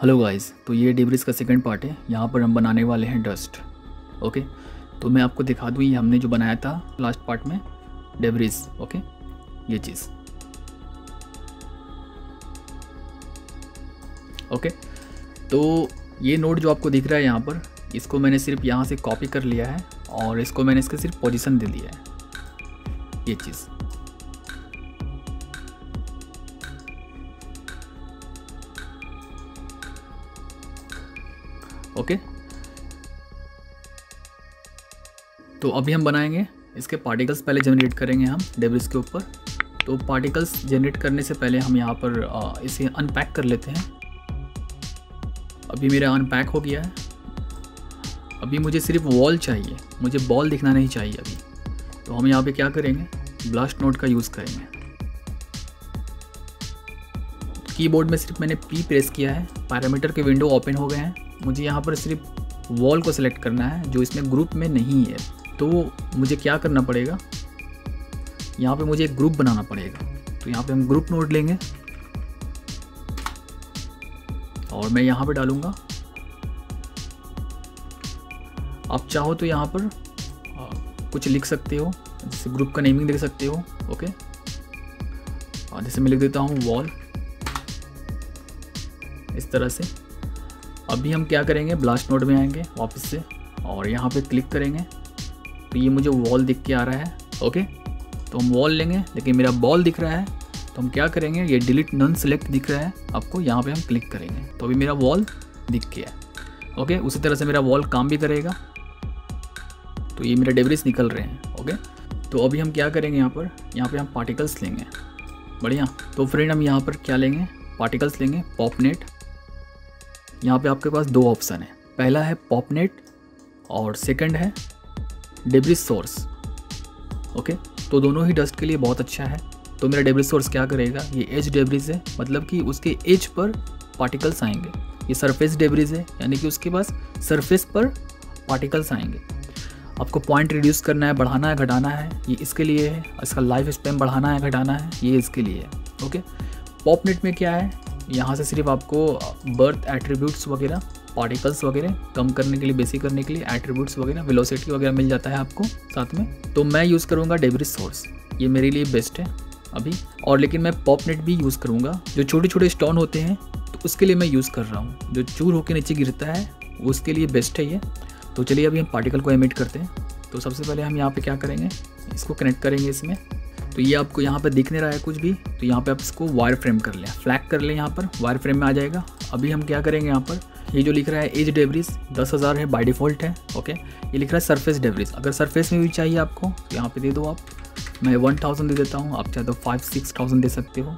Hello guys, तो ये debris का सेकंड पार्ट है। यहाँ पर हम बनाने वाले हैं डस्ट। ओके, तो मैं आपको दिखा दूँ, ये हमने जो बनाया था लास्ट पार्ट में डेब्रिस। ओके, ये चीज़। ओके, तो ये नोड जो आपको दिख रहा है यहाँ पर, इसको मैंने सिर्फ यहाँ से कॉपी कर लिया है और इसको मैंने इसका सिर्फ पोजीशन दे दिया है, ये चीज़। ओके, तो अभी हम बनाएंगे इसके पार्टिकल्स, पहले जनरेट करेंगे हम डेब्रिस के ऊपर। तो पार्टिकल्स जनरेट करने से पहले हम यहाँ पर इसे अनपैक कर लेते हैं। अभी मेरा अनपैक हो गया है। अभी मुझे सिर्फ वॉल चाहिए, मुझे बॉल दिखना नहीं चाहिए अभी। तो हम यहाँ पे क्या करेंगे, ब्लास्ट नोड का यूज़ करेंगे। कीबोर्ड में सिर्फ मैंने P प्रेस किया है, पैरामीटर के विंडो ओपन हो गए हैं। मुझे यहाँ पर सिर्फ वॉल को सिलेक्ट करना है जो इसमें ग्रुप में नहीं है। तो मुझे क्या करना पड़ेगा, यहाँ पे मुझे एक ग्रुप बनाना पड़ेगा। तो यहाँ पे हम ग्रुप नोड लेंगे और मैं यहाँ पे डालूँगा। आप चाहो तो यहाँ पर कुछ लिख सकते हो, जैसे ग्रुप का नेमिंग दे सकते हो। ओके, और जैसे मैं लिख देता हूँ वॉल, इस तरह से। अभी हम क्या करेंगे, ब्लास्ट नोड में आएंगे वापस से और यहाँ पे क्लिक करेंगे तो ये मुझे वॉल दिख के आ रहा है। ओके, तो हम वॉल लेंगे, लेकिन मेरा बॉल दिख रहा है तो हम क्या करेंगे, ये डिलीट नॉन सेलेक्ट दिख रहा है आपको, यहाँ पे हम क्लिक करेंगे तो अभी मेरा वॉल दिख गया। ओके, उसी तरह से मेरा वॉल काम भी करेगा। तो ये मेरा डेब्रिस निकल रहे हैं। ओके, तो अभी हम क्या करेंगे, यहाँ पे हम पार्टिकल्स लेंगे। बढ़िया, तो फ्रेंड हम यहाँ पर क्या लेंगे, पार्टिकल्स लेंगे, पॉपनेट। यहाँ पे आपके पास दो ऑप्शन है, पहला है पॉपनेट और सेकंड है डेब्रिस सोर्स। ओके, तो दोनों ही डस्ट के लिए बहुत अच्छा है। तो मेरा डेब्रिस सोर्स क्या करेगा, ये एज डेब्रिस है, मतलब कि उसके एज पर पार्टिकल्स आएंगे। ये सरफेस डेब्रिस है, यानी कि उसके पास सरफेस पर पार्टिकल्स आएंगे। आपको पॉइंट रिड्यूस करना है, बढ़ाना है, घटाना है, ये इसके लिए है। इसका लाइफ स्पैन बढ़ाना है, घटाना है, ये इसके लिए है। ओके, पॉपनेट में क्या है, यहाँ से सिर्फ आपको बर्थ एट्रीब्यूट्स वगैरह, पार्टिकल्स वगैरह कम करने के लिए, बेसिक करने के लिए एट्रीब्यूट्स वगैरह, वेलोसिटी वगैरह मिल जाता है आपको साथ में। तो मैं यूज़ करूँगा डेब्रिस सोर्स, ये मेरे लिए बेस्ट है अभी। और लेकिन मैं पॉपनेट भी यूज़ करूँगा। जो छोटे छोटे स्टोन होते हैं तो उसके लिए मैं यूज़ कर रहा हूँ, जो चूर होकर नीचे गिरता है उसके लिए बेस्ट है ये। तो चलिए अभी हम पार्टिकल को एमिट करते हैं। तो सबसे पहले हम यहाँ पे क्या करेंगे, इसको कनेक्ट करेंगे इसमें। तो ये आपको यहाँ पे दिख नहीं रहा है कुछ भी, तो यहाँ पे आप इसको वायर फ्रेम कर लें, फ्लैग कर लें, यहाँ पर वायर फ्रेम में आ जाएगा। अभी हम क्या करेंगे, यहाँ पर ये जो लिख रहा है एज डेब्रिस 10,000 है, बाय डिफ़ॉल्ट है। ओके, ये लिख रहा है सरफेस डेब्रिस। अगर सरफेस में भी चाहिए आपको तो यहाँ पे दे दो आप, मैं 1000 दे देता हूँ, आप चाहे तो 5-6,000 दे सकते हो।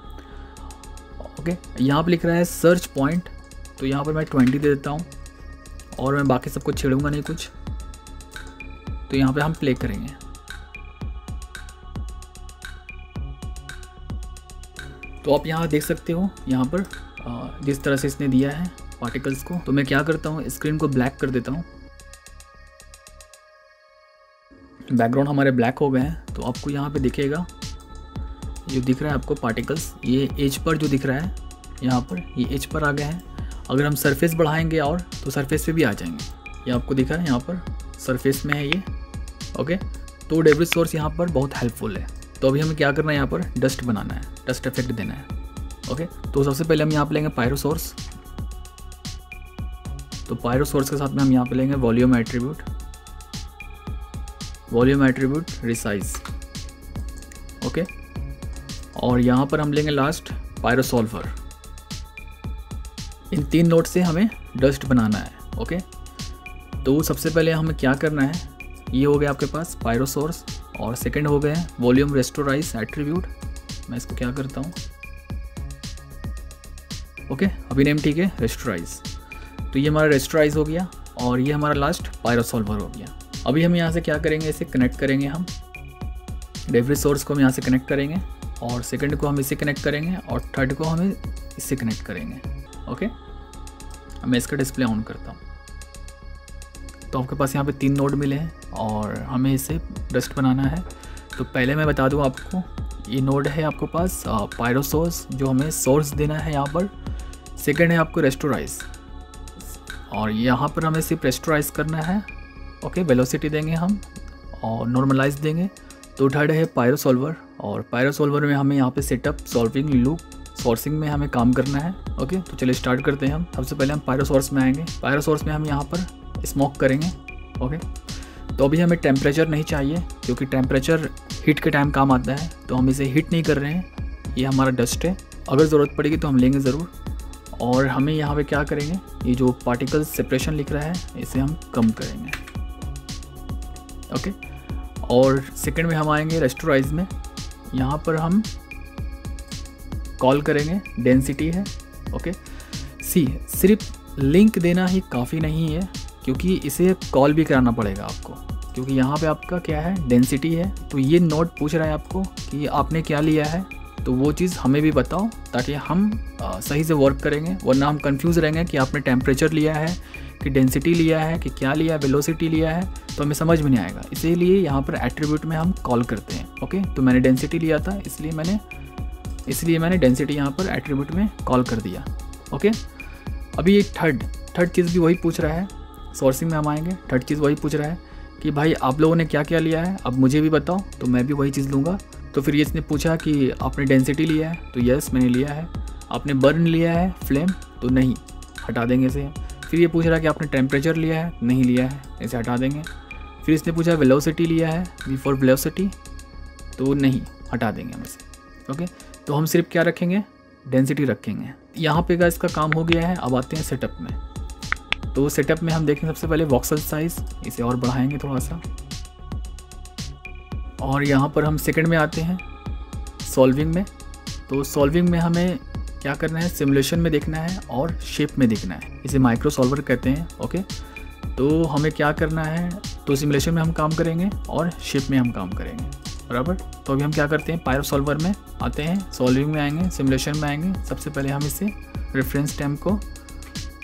ओके, यहाँ पर लिख रहा है सर्च पॉइंट, तो यहाँ पर मैं 20 दे देता हूँ और मैं बाकी सबको छेड़ूंगा नहीं कुछ। तो यहाँ पे हम प्ले करेंगे। तो आप यहाँ देख सकते हो, यहाँ पर जिस तरह से इसने दिया है पार्टिकल्स को। तो मैं क्या करता हूँ, स्क्रीन को ब्लैक कर देता हूँ। बैकग्राउंड हमारे ब्लैक हो गए हैं। तो आपको यहाँ पे दिखेगा, जो दिख रहा है आपको पार्टिकल्स, ये एज पर जो दिख रहा है, यहाँ पर ये एज पर आ गए हैं। अगर हम सरफेस बढ़ाएंगे और तो सरफेस पे भी आ जाएंगे। ये आपको दिखा है, यहाँ पर सरफेस में है ये। ओके, तो डेब्रिस सोर्स यहाँ पर बहुत हेल्पफुल है। तो अभी हमें क्या करना है, यहाँ पर डस्ट बनाना है, डस्ट इफेक्ट देना है। ओके, तो सबसे पहले हम यहाँ पे लेंगे पायरो सोर्स। तो पायरो सोर्स के साथ में हम यहाँ पे लेंगे volume attribute, volume attribute resize. Okay, और यहाँ पर हम लेंगे लास्ट पायरो सॉल्वर। इन तीन नोड से हमें डस्ट बनाना है। ओके, तो सबसे पहले हमें क्या करना है, ये हो गया आपके पास पायरो सोर्स और सेकंड हो गए वॉल्यूम रेस्टोराइज एट्रीब्यूट। मैं इसको क्या करता हूँ, ओके, अभी नेम ठीक है, रेस्टोराइज। तो ये हमारा रेस्टोराइज हो गया और ये हमारा लास्ट पायरो सॉल्वर हो गया। अभी हम यहाँ से क्या करेंगे, इसे कनेक्ट करेंगे। हम डेब्रिस सोर्स को हम यहाँ से कनेक्ट करेंगे और सेकंड को हम इससे कनेक्ट करेंगे और थर्ड को हम इससे कनेक्ट करेंगे। ओके, मैं इसका डिस्प्ले ऑन करता हूँ। तो आपके पास यहाँ पे 3 नोड मिले हैं और हमें इसे डस्ट बनाना है। तो पहले मैं बता दूँ आपको, ये नोड है आपके पास पायरो सोर्स, जो हमें सोर्स देना है यहाँ पर। सेकंड है आपको रेस्टोराइज, और यहाँ पर हमें सिर्फ रेस्टोराइज करना है। ओके, वेलोसिटी देंगे हम और नॉर्मलाइज देंगे। तो थर्ड है पायरोसॉल्वर, और पायरोसॉल्वर में हमें यहाँ पे सेटअप, सॉल्विंग, लूप, सोर्सिंग में हमें काम करना है। ओके, तो चलिए स्टार्ट करते हैं हम। सबसे पहले हम पायरोसोर्स में आएंगे। पायरोसोर्स में हम यहाँ पर स्मोक करेंगे। ओके, तो अभी हमें टेम्परेचर नहीं चाहिए क्योंकि टेम्परेचर हीट के टाइम काम आता है, तो हम इसे हीट नहीं कर रहे हैं। ये हमारा डस्ट है, अगर ज़रूरत पड़ेगी तो हम लेंगे ज़रूर। और हमें यहाँ पे क्या करेंगे, ये जो पार्टिकल सेपरेशन लिख रहा है इसे हम कम करेंगे। ओके, और सेकंड में हम आएंगे रेस्टोराइज में। यहाँ पर हम कॉल करेंगे, डेंसिटी है। ओके, सिर्फ लिंक देना ही काफ़ी नहीं है क्योंकि इसे कॉल भी कराना पड़ेगा आपको, क्योंकि यहाँ पे आपका क्या है, डेंसिटी है। तो ये नोट पूछ रहा है आपको कि आपने क्या लिया है, तो वो चीज़ हमें भी बताओ ताकि हम सही से वर्क करेंगे, वरना हम कंफ्यूज रहेंगे कि आपने टेम्परेचर लिया है कि डेंसिटी लिया है कि क्या लिया है, वेलोसिटी लिया है, तो हमें समझ में नहीं आएगा। इसीलिए यहाँ पर एट्रीब्यूट में हम कॉल करते हैं। ओके, तो मैंने डेंसिटी लिया था इसलिए मैंने डेंसिटी यहाँ पर एट्रीब्यूट में कॉल कर दिया। ओके, अभी ये थर्ड चीज़ भी वही पूछ रहा है। सोर्सिंग में हम आएंगे, थर्ड चीज़ वही पूछ रहा है कि भाई आप लोगों ने क्या क्या लिया है, अब मुझे भी बताओ, तो मैं भी वही चीज़ लूँगा। तो फिर ये इसने पूछा कि आपने डेंसिटी लिया है, तो यस मैंने लिया है। आपने बर्न लिया है, फ्लेम, तो नहीं, हटा देंगे इसे। फिर ये पूछ रहा है कि आपने टेम्परेचर लिया है, नहीं लिया है, इसे हटा देंगे। फिर इसने पूछा वेलोसिटी लिया है, वी फॉर वेलोसिटी, तो नहीं, हटा देंगे हम इसे। ओके, तो हम सिर्फ क्या रखेंगे, डेंसिटी रखेंगे। यहाँ पे इसका काम हो गया है। अब आते हैं सेटअप में। तो सेटअप में हम देखेंगे सबसे पहले वॉक्सल साइज़, इसे और बढ़ाएंगे थोड़ा सा। और यहाँ पर हम सेकंड में आते हैं सॉल्विंग में। तो सॉल्विंग में हमें क्या करना है, सिमुलेशन में देखना है और शेप में देखना है, इसे माइक्रो सॉल्वर कहते हैं। ओके, तो हमें क्या करना है, तो सिमुलेशन में हम काम करेंगे और शेप में हम काम करेंगे, बराबर। तो अभी हम क्या करते हैं, पायरोसॉल्वर में आते हैं, सॉल्विंग में आएंगे, सिमुलेशन में आएंगे। सबसे पहले हम इसे रेफरेंस टाइम को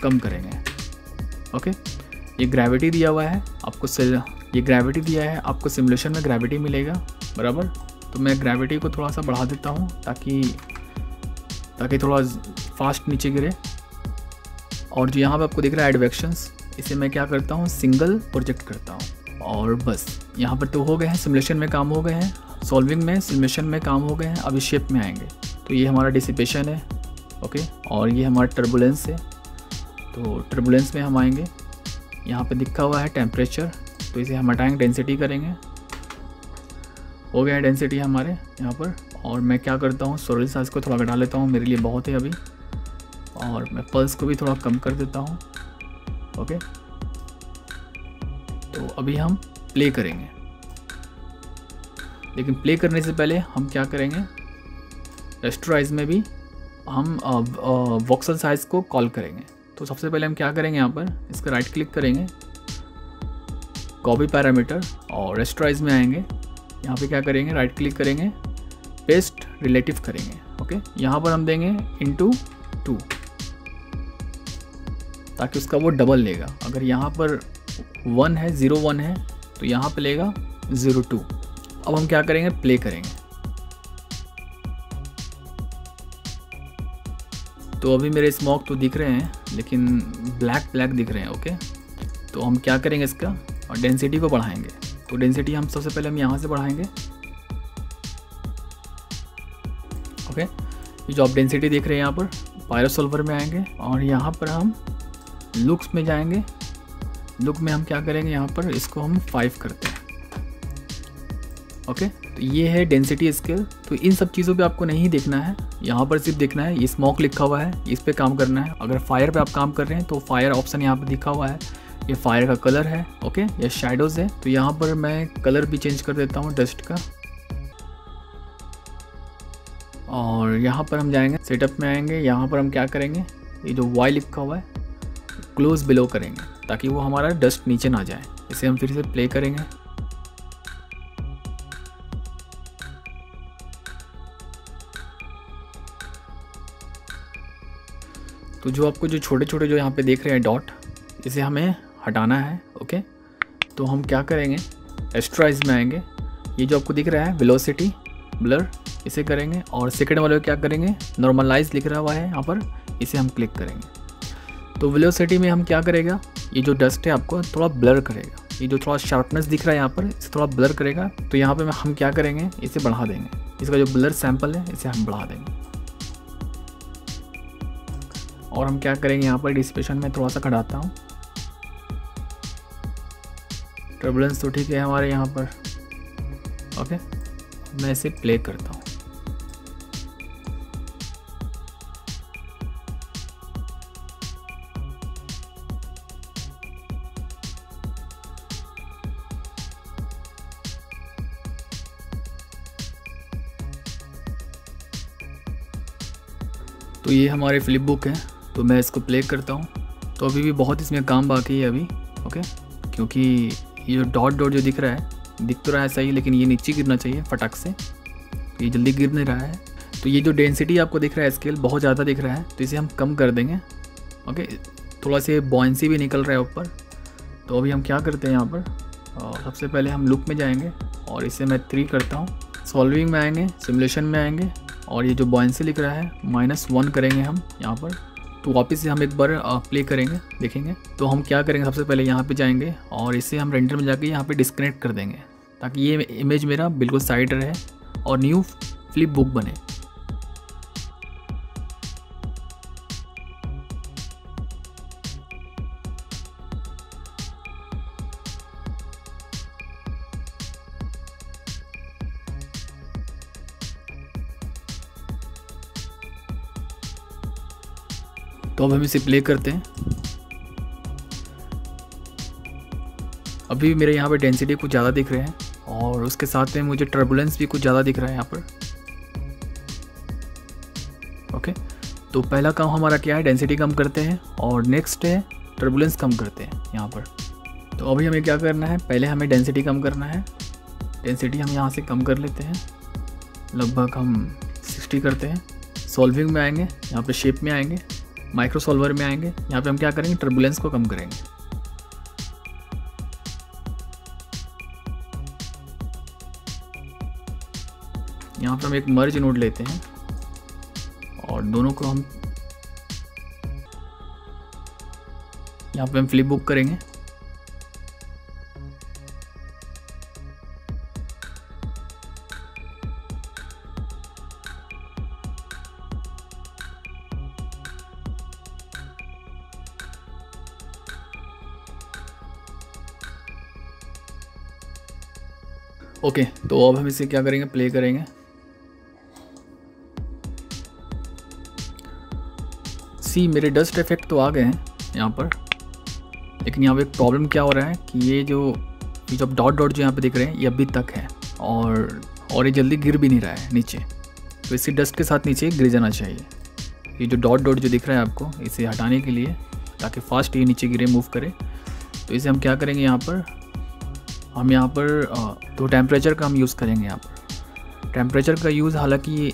कम करेंगे। ओके, ये ग्रेविटी दिया हुआ है आपको, ये ग्रेविटी दिया है आपको, सिमुलेशन में ग्रेविटी मिलेगा, बराबर। तो मैं ग्रेविटी को थोड़ा सा बढ़ा देता हूँ ताकि थोड़ा फास्ट नीचे गिरे। और जो यहाँ पे आपको दिख रहा है एडवेक्शंस, इसे मैं क्या करता हूँ, सिंगल प्रोजेक्ट करता हूँ। और बस यहाँ पर तो हो गए हैं, सिमुलेशन में काम हो गए हैं, सॉल्विंग में, सिमुलेशन में काम हो गए हैं। अभी शेप में आएंगे, तो ये हमारा डिसिपेशन है। ओके, और ये हमारा टर्बुलेंस है। तो टर्बुलेंस में हम आएंगे, यहाँ पे दिखा हुआ है टेम्परेचर, तो इसे हम हटाएंगे, डेंसिटी करेंगे। हो गया है डेंसिटी हमारे यहाँ पर। और मैं क्या करता हूँ, सोलर साइज को थोड़ा घटा लेता हूँ, मेरे लिए बहुत है अभी। और मैं पल्स को भी थोड़ा कम कर देता हूँ। ओके, तो अभी हम प्ले करेंगे, लेकिन प्ले करने से पहले हम क्या करेंगे, रेस्टोराइज में भी हम वॉक्सल साइज को कॉल करेंगे। तो सबसे पहले हम क्या करेंगे, यहाँ पर इसका राइट क्लिक करेंगे, कॉपी पैरामीटर, और रेस्टोराइज में आएंगे। यहाँ पे क्या करेंगे, राइट क्लिक करेंगे, पेस्ट रिलेटिव करेंगे। ओके, यहाँ पर हम देंगे ×2 ताकि उसका वो डबल लेगा। अगर यहाँ पर 1 है, 0 1 है, तो यहाँ पे लेगा 0 2। अब हम क्या करेंगे, प्ले करेंगे। तो अभी मेरे स्मोक तो दिख रहे हैं लेकिन ब्लैक दिख रहे हैं। ओके, तो हम क्या करेंगे, इसका और डेंसिटी को बढ़ाएंगे। तो डेंसिटी हम सबसे पहले हम यहाँ से बढ़ाएंगे। ओके, ये जो आप डेंसिटी देख रहे हैं यहाँ पर, पायरोसॉल्वर में आएंगे और यहाँ पर हम लुक्स में जाएंगे। लुक में हम क्या करेंगे, यहाँ पर इसको हम 5 करते हैं। ओके, तो ये है डेंसिटी स्केल। तो इन सब चीज़ों पे आपको नहीं देखना है, यहाँ पर सिर्फ देखना है, ये स्मोक लिखा हुआ है, इस पे काम करना है। अगर फायर पे आप काम कर रहे हैं तो फायर ऑप्शन यहाँ पे दिखा हुआ है, ये फायर का कलर है। ओके, ये शैडोज़ है, तो यहाँ पर मैं कलर भी चेंज कर देता हूँ डस्ट का। और यहाँ पर हम जाएंगे, सेटअप में आएंगे, यहाँ पर हम क्या करेंगे, ये जो वाई लिखा हुआ है क्लोज बिलो करेंगे ताकि वो हमारा डस्ट नीचे ना जाए। इसे हम फिर से प्ले करेंगे। तो जो आपको जो छोटे छोटे जो यहाँ पे देख रहे हैं डॉट, इसे हमें हटाना है। ओके, तो हम क्या करेंगे, रेस्टोराइज में आएंगे, ये जो आपको दिख रहा है वेलोसिटी ब्लर, इसे करेंगे। और सेकंड वाले क्या करेंगे, नॉर्मलाइज लिख रहा हुआ है यहाँ पर, इसे हम क्लिक करेंगे। तो वेलोसिटी में हम क्या करेगा, ये जो डस्ट है आपको थोड़ा ब्लर करेगा, ये जो थोड़ा शार्पनेस दिख रहा है यहाँ पर इसे थोड़ा ब्लर करेगा। तो यहाँ पे हम क्या करेंगे, इसे बढ़ा देंगे, इसका जो ब्लर सैंपल है इसे हम बढ़ा देंगे। और हम क्या करेंगे, यहाँ पर डिसिपेशन में थोड़ा सा घटाता हूँ। टर्बुलेंस तो ठीक है हमारे यहाँ पर। ओके, मैं इसे प्ले करता हूँ। तो ये हमारे फ्लिप बुक है, तो मैं इसको प्ले करता हूँ। तो अभी भी बहुत इसमें काम बाकी है अभी। ओके, क्योंकि ये जो डॉट डॉट जो दिख रहा है, दिख तो रहा है सही, लेकिन ये नीचे गिरना चाहिए फटाक से, तो ये जल्दी गिर नहीं रहा है। तो ये जो डेंसिटी आपको दिख रहा है स्केल बहुत ज़्यादा दिख रहा है, तो इसे हम कम कर देंगे। ओके, थोड़ा से बॉयंसी भी निकल रहा है ऊपर। तो अभी हम क्या करते हैं यहाँ पर, सबसे पहले हम लुक में जाएंगे और इसे मैं 3 करता हूँ। सॉल्विंग में आएंगे, सिमुलेशन में आएंगे और ये जो बॉयंसी लिख रहा है -1 करेंगे हम यहाँ पर। तो वापस से हम एक बार प्ले करेंगे, देखेंगे। तो हम क्या करेंगे, सबसे पहले यहाँ पे जाएंगे और इसे हम रेंडर में जाके यहाँ पे डिस्कनेक्ट कर देंगे, ताकि ये इमेज मेरा बिल्कुल साइड रहे और न्यू फ्लिप बुक बने। तो अब हम इसे प्ले करते हैं। अभी मेरे यहाँ पे डेंसिटी कुछ ज़्यादा दिख रहे हैं और उसके साथ में मुझे टर्बुलेंस भी कुछ ज़्यादा दिख रहा है यहाँ पर। ओके, तो पहला काम हमारा क्या है, डेंसिटी कम करते हैं और नेक्स्ट है टर्बुलेंस कम करते हैं यहाँ पर। तो अभी हमें क्या करना है, पहले हमें डेंसिटी कम करना है। डेंसिटी हम यहाँ से कम कर लेते हैं, लगभग हम 60 करते हैं। सॉल्विंग में आएंगे, यहाँ पे शेप में आएंगे, माइक्रो सॉल्वर में आएंगे। यहाँ पे हम क्या करेंगे, टर्बुलेंस को कम करेंगे। यहाँ पे हम एक मर्ज नोड लेते हैं और दोनों को हम यहाँ पे हम फ्लिप बुक करेंगे। ओके, तो अब हम इसे क्या करेंगे, प्ले करेंगे। सी मेरे डस्ट इफेक्ट तो आ गए हैं यहाँ पर, लेकिन यहाँ पे एक प्रॉब्लम क्या हो रहा है कि ये जब डॉट डॉट जो यहाँ पे दिख रहे हैं ये अभी तक है और ये जल्दी गिर भी नहीं रहा है नीचे। तो इसी डस्ट के साथ नीचे गिर जाना चाहिए। ये जो डॉट डॉट जो दिख रहा है आपको, इसे हटाने के लिए, ताकि फास्ट ये नीचे गिरे, मूव करे। तो इसे हम क्या करेंगे, यहाँ पर तो टेम्परेचर का हम यूज़ करेंगे। यहाँ पर टेम्परेचर का यूज़ हालांकि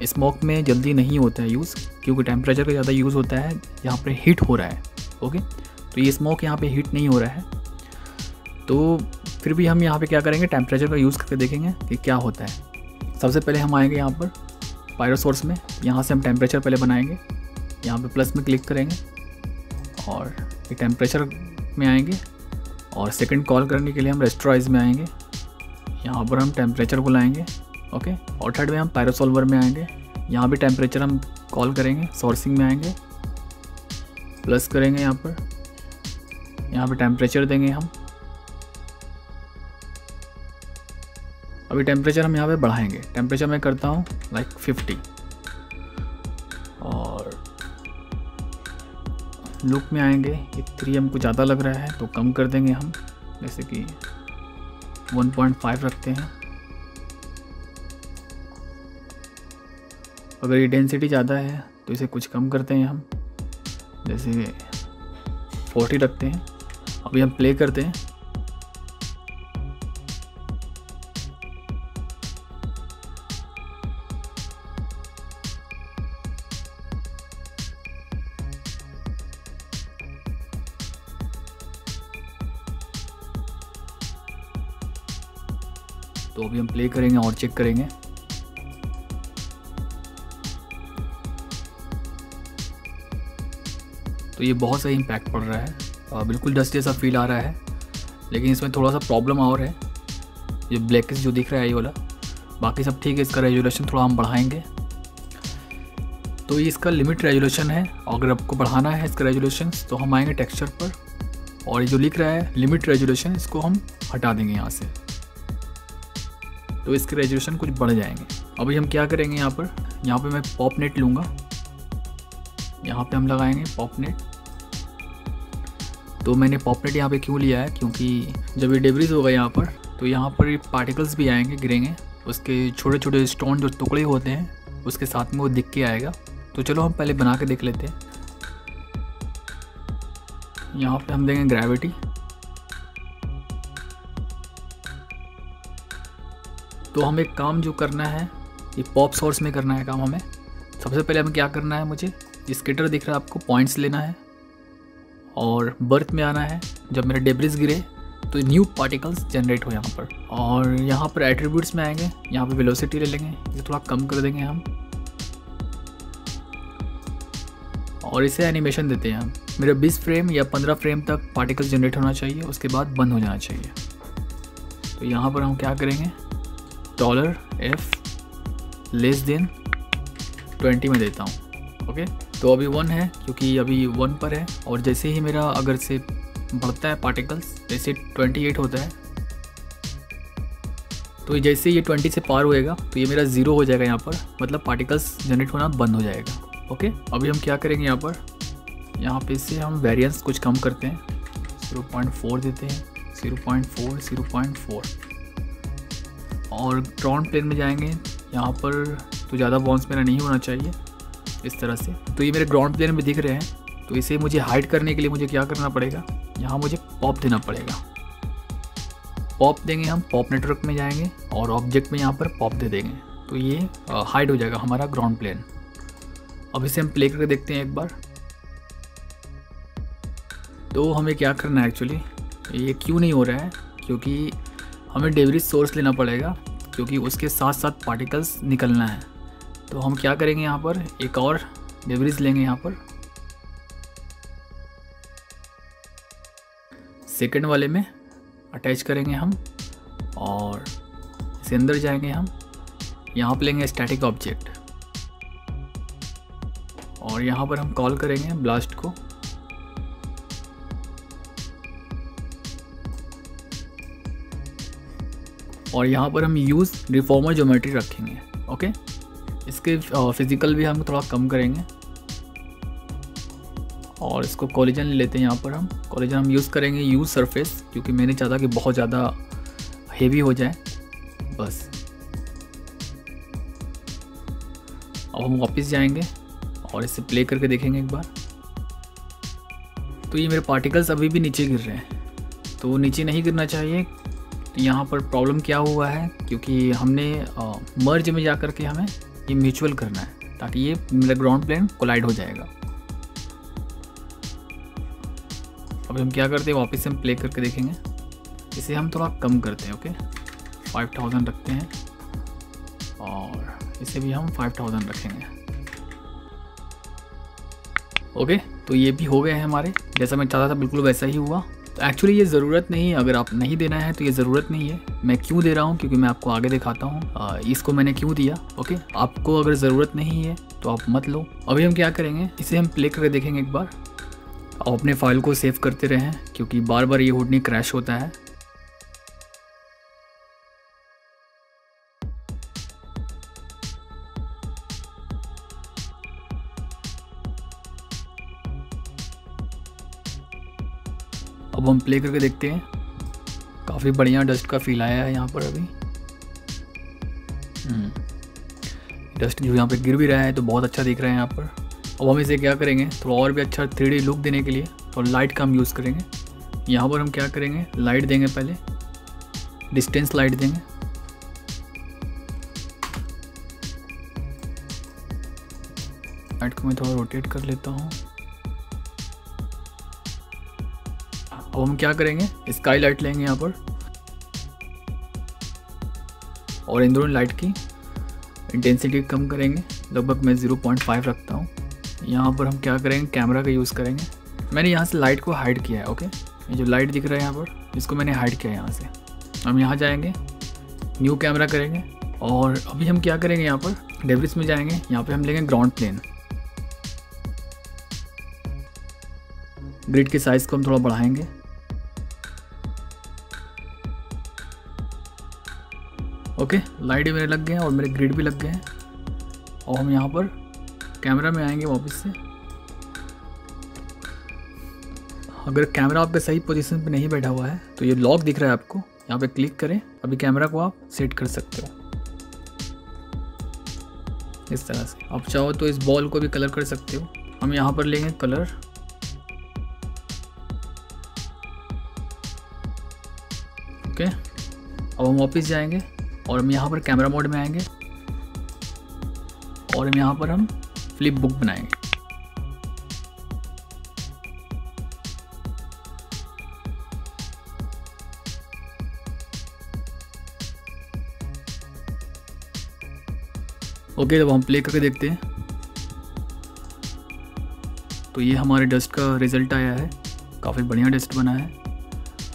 स्मोक में जल्दी नहीं होता है यूज़, क्योंकि टेम्परेचर का ज़्यादा यूज़ होता है यहाँ पर हीट हो रहा है। ओके, तो ये स्मोक यहाँ पे हीट नहीं हो रहा है। तो फिर भी हम यहाँ पे क्या करेंगे, टेम्परेचर का यूज़ करके देखेंगे कि क्या होता है। सबसे पहले हम आएंगे यहाँ पर पायरो सोर्स में, यहाँ से हम टेम्परेचर पहले बनाएंगे। यहाँ पे प्लस में क्लिक करेंगे और ये टेम्परेचर में आएंगे और सेकंड कॉल करने के लिए हम रेस्टोराइज में आएंगे। यहाँ पर हम टेम्परेचर को लाएंगे। ओके, और थर्ड में हम पायरो सॉल्वर में आएंगे। यहाँ भी टेम्परेचर हम कॉल करेंगे, सोर्सिंग में आएंगे, प्लस करेंगे। यहाँ पे टेम्परेचर देंगे हम। अभी टेम्परेचर हम यहाँ पे बढ़ाएंगे। टेम्परेचर मैं करता हूँ लाइक 50 और लुक में आएंगे। ये 3 हमको ज़्यादा लग रहा है तो कम कर देंगे हम, जैसे कि 1.5 रखते हैं। अगर ये डेंसिटी ज़्यादा है तो इसे कुछ कम करते हैं हम, जैसे 40 रखते हैं। अभी हम प्ले करते हैं। तो अभी हम प्ले करेंगे और चेक करेंगे। तो ये बहुत सही इम्पैक्ट पड़ रहा है, बिल्कुल डस्ट जैसा फील आ रहा है। लेकिन इसमें थोड़ा सा प्रॉब्लम और है, ये ब्लैकिश जो दिख रहा है ये वाला, बाकी सब ठीक है। इसका रेजोल्यूशन थोड़ा हम बढ़ाएंगे, तो ये इसका लिमिट रेजोल्यूशन है। अगर आपको बढ़ाना है इसका रेजोल्यूशन तो हम आएंगे टेक्सचर पर, और ये जो लिख रहा है लिमिट रेजोल्यूशन, इसको हम हटा देंगे यहाँ से, तो इसके रेजोल्यूशन कुछ बढ़ जाएंगे। अभी हम क्या करेंगे, यहाँ पे मैं पॉप नेट लूँगा, यहाँ पे हम लगाएंगे पॉप नेट। तो मैंने पॉप नेट यहाँ पे क्यों लिया है, क्योंकि जब ये डेब्रिस होगा यहाँ पर, तो यहाँ पर ये पार्टिकल्स भी आएंगे, गिरेंगे, उसके छोटे छोटे स्टोन जो टुकड़े होते हैं उसके साथ में वो दिख के आएगा। तो चलो हम पहले बना के देख लेते हैं। यहाँ पे हम देंगे ग्रेविटी, तो हमें एक काम जो करना है, ये पॉप सोर्स में करना है काम हमें। सबसे पहले हमें क्या करना है, मुझे स्केटर दिख रहा है आपको, पॉइंट्स लेना है और बर्थ में आना है। जब मेरे डेब्रिस गिरे तो न्यू पार्टिकल्स जनरेट हो यहाँ पर, और यहाँ पर एट्रीब्यूट्स में आएंगे, यहाँ पे वेलोसिटी ले लेंगे, इसे थोड़ा कम कर देंगे हम, और इसे एनिमेशन देते हैं हम। मेरा 20 फ्रेम या 15 फ्रेम तक पार्टिकल जनरेट होना चाहिए, उसके बाद बंद हो जाना चाहिए। तो यहाँ पर हम क्या करेंगे, $f < 20 में देता हूँ। ओके, तो अभी 1 है क्योंकि अभी 1 पर है, और जैसे ही मेरा अगर से बढ़ता है पार्टिकल्स, जैसे 28 होता है, तो जैसे ये 20 से पार होएगा तो ये मेरा 0 हो जाएगा यहाँ पर, मतलब पार्टिकल्स जनरेट होना बंद हो जाएगा। ओके, अभी हम क्या करेंगे, यहाँ पे से हम वेरिएंस कुछ कम करते हैं, 0.4 देते हैं, 0.4 और ग्राउंड प्लेन में जाएंगे। यहाँ पर तो ज़्यादा बाउंस मेरा नहीं होना चाहिए इस तरह से। तो ये मेरे ग्राउंड प्लेन में दिख रहे हैं, तो इसे मुझे हाइड करने के लिए मुझे क्या करना पड़ेगा, यहाँ मुझे पॉप देना पड़ेगा। पॉप देंगे हम, पॉप नेटवर्क में जाएंगे और ऑब्जेक्ट में यहाँ पर पॉप दे देंगे, तो ये हाइड हो जाएगा हमारा ग्राउंड प्लेन। अब इसे हम प्ले करके देखते हैं एक बार। तो हमें क्या करना है, एक्चुअली ये क्यों नहीं हो रहा है, क्योंकि हमें डेब्रिस सोर्स लेना पड़ेगा, क्योंकि उसके साथ साथ पार्टिकल्स निकलना है। तो हम क्या करेंगे, यहाँ पर एक और डेब्रिस लेंगे, यहाँ पर सेकंड वाले में अटैच करेंगे हम, और इसे अंदर जाएंगे हम। यहाँ पर लेंगे स्टैटिक ऑब्जेक्ट, और यहाँ पर हम कॉल करेंगे ब्लास्ट को, और यहाँ पर हम यूज़ रिफॉर्मर ज्योमेट्री रखेंगे। ओके, इसके फिजिकल भी हम थोड़ा कम करेंगे, और इसको कॉलिजन ले लेते हैं। यहाँ पर हम कॉलिजन हम यूज़ करेंगे यूज सरफेस, क्योंकि मैं नहीं चाहता कि बहुत ज़्यादा हेवी हो जाए बस। अब हम वापस जाएंगे और इसे प्ले करके देखेंगे एक बार। तो ये मेरे पार्टिकल्स अभी भी नीचे गिर रहे हैं, तो नीचे नहीं गिरना चाहिए। तो यहाँ पर प्रॉब्लम क्या हुआ है, क्योंकि हमने मर्ज में जा कर के हमें ये म्यूचुअल करना है, ताकि ये मेरा ग्राउंड प्लेन कोलाइड हो जाएगा। अब हम क्या करते हैं, वापस से हम प्ले करके देखेंगे। इसे हम थोड़ा कम करते हैं। ओके, 5000 रखते हैं, और इसे भी हम 5000 रखेंगे। ओके, तो ये भी हो गए हैं हमारे, जैसा मैं चाहता था बिल्कुल वैसा ही हुआ। तो एक्चुअली ये ज़रूरत नहीं है, अगर आप नहीं देना है तो ये ज़रूरत नहीं है। मैं क्यों दे रहा हूँ, क्योंकि मैं आपको आगे दिखाता हूँ इसको मैंने क्यों दिया। ओके, आपको अगर ज़रूरत नहीं है तो आप मत लो। अभी हम क्या करेंगे, इसे हम प्ले करके देखेंगे एक बार। आप अपने फाइल को सेव करते रहें, क्योंकि बार बार ये हुडनी क्रैश होता है। अब हम प्ले करके देखते हैं। काफ़ी बढ़िया डस्ट का फील आया है यहाँ पर अभी। डस्ट जो यहाँ पे गिर भी रहा है तो बहुत अच्छा दिख रहा है यहाँ पर। अब हम इसे क्या करेंगे, थोड़ा और भी अच्छा 3D लुक देने के लिए तो लाइट का हम यूज़ करेंगे। यहाँ पर हम क्या करेंगे, लाइट देंगे, पहले डिस्टेंस लाइट देंगे। लाइट को मैं थोड़ा रोटेट कर लेता हूँ। अब हम क्या करेंगे, स्काई लाइट लेंगे यहाँ पर, और इन दोनों लाइट की इंटेंसिटी कम करेंगे। लगभग मैं 0.5 रखता हूँ। यहाँ पर हम क्या करेंगे, कैमरा का यूज़ करेंगे। मैंने यहाँ से लाइट को हाइड किया है। ओके, ये जो लाइट दिख रहा है यहाँ पर, इसको मैंने हाइड किया है यहाँ से। हम यहाँ जाएंगे, न्यू कैमरा करेंगे और अभी हम क्या करेंगे, यहाँ पर डेविस में जाएंगे, यहाँ पे हम लेंगे ग्राउंड प्लेन। ग्रिड के साइज़ को हम थोड़ा बढ़ाएंगे। ओके, लाइट भी मेरे लग गए हैं और मेरे ग्रिड भी लग गए हैं। और हम यहाँ पर कैमरा में आएंगे वापस से। अगर कैमरा आपके सही पोजीशन पे नहीं बैठा हुआ है तो ये लॉक दिख रहा है आपको, यहाँ पे क्लिक करें। अभी कैमरा को आप सेट कर सकते हो इस तरह से। आप चाहो तो इस बॉल को भी कलर कर सकते हो। हम यहाँ पर लेंगे कलर। ओके, अब हम वापस जाएंगे और हम यहाँ पर कैमरा मोड में आएंगे और हम यहाँ पर हम फ्लिप बुक बनाएंगे। ओके, जब हम प्ले करके देखते हैं तो ये हमारे डस्ट का रिज़ल्ट आया है। काफ़ी बढ़िया डस्ट बना है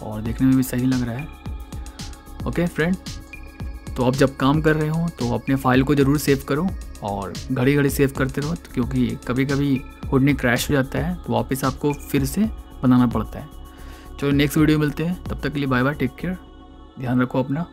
और देखने में भी सही लग रहा है। ओके फ्रेंड, तो आप जब काम कर रहे हो तो अपने फाइल को ज़रूर सेव करो और घड़ी घड़ी सेव करते रहो, क्योंकि कभी कभी हुडनी क्रैश हो जाता है तो वापस आपको फिर से बनाना पड़ता है। चलो नेक्स्ट वीडियो मिलते हैं, तब तक के लिए बाय बाय, टेक केयर, ध्यान रखो अपना।